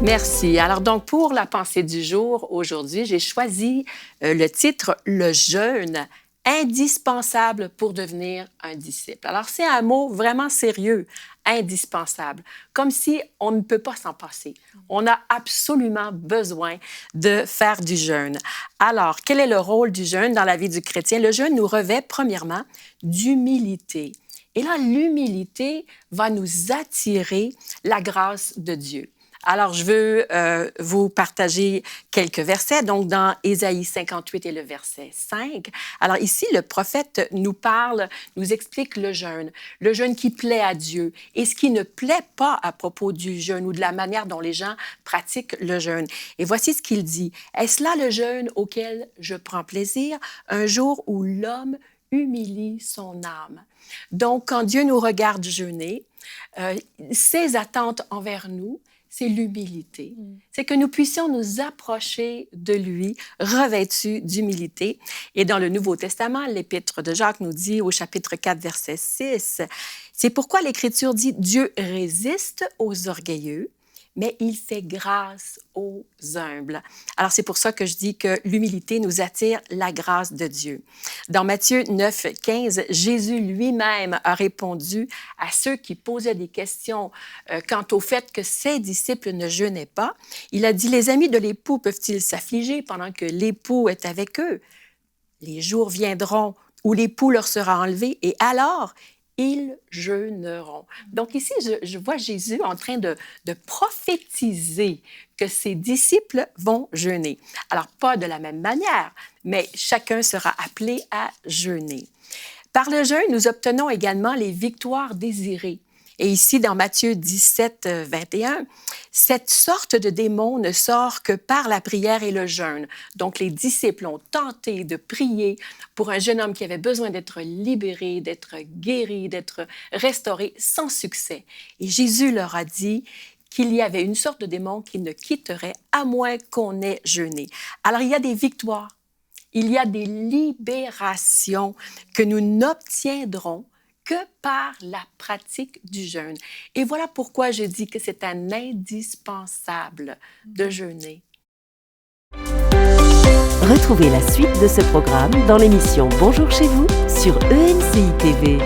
Merci. Alors donc, pour la pensée du jour, aujourd'hui, j'ai choisi le titre « Le jeûne indispensable pour devenir un disciple ». Alors, c'est un mot vraiment sérieux, indispensable, comme si on ne peut pas s'en passer. On a absolument besoin de faire du jeûne. Alors, quel est le rôle du jeûne dans la vie du chrétien? Le jeûne nous revêt, premièrement, d'humilité. Et là, l'humilité va nous attirer la grâce de Dieu. Alors, je veux vous partager quelques versets. Donc, dans Ésaïe 58 et le verset 5. Alors, ici, le prophète nous parle, nous explique le jeûne qui plaît à Dieu et ce qui ne plaît pas à propos du jeûne ou de la manière dont les gens pratiquent le jeûne. Et voici ce qu'il dit. « Est-ce là le jeûne auquel je prends plaisir, un jour où l'homme humilie son âme? » Donc, quand Dieu nous regarde jeûner, ses attentes envers nous, c'est l'humilité. C'est que nous puissions nous approcher de lui, revêtus d'humilité. Et dans le Nouveau Testament, l'Épître de Jacques nous dit au chapitre 4, verset 6, c'est pourquoi l'Écriture dit « Dieu résiste aux orgueilleux, mais il fait grâce aux humbles. » Alors, c'est pour ça que je dis que l'humilité nous attire la grâce de Dieu. Dans Matthieu 9, 15, Jésus lui-même a répondu à ceux qui posaient des questions quant au fait que ses disciples ne jeûnaient pas. Il a dit, « Les amis de l'époux peuvent-ils s'affliger pendant que l'époux est avec eux? Les jours viendront où l'époux leur sera enlevé et alors ils jeûneront. » Donc ici, je vois Jésus en train de prophétiser que ses disciples vont jeûner. Alors, pas de la même manière, mais chacun sera appelé à jeûner. Par le jeûne, nous obtenons également les victoires désirées. Et ici, dans Matthieu 17, 21, cette sorte de démon ne sort que par la prière et le jeûne. Donc, les disciples ont tenté de prier pour un jeune homme qui avait besoin d'être libéré, d'être guéri, d'être restauré, sans succès. Et Jésus leur a dit qu'il y avait une sorte de démon qui ne quitterait à moins qu'on ait jeûné. Alors, il y a des victoires, il y a des libérations que nous n'obtiendrons que par la pratique du jeûne. Et voilà pourquoi je dis que c'est un indispensable de jeûner. Retrouvez la suite de ce programme dans l'émission Bonjour chez vous sur EMCI TV.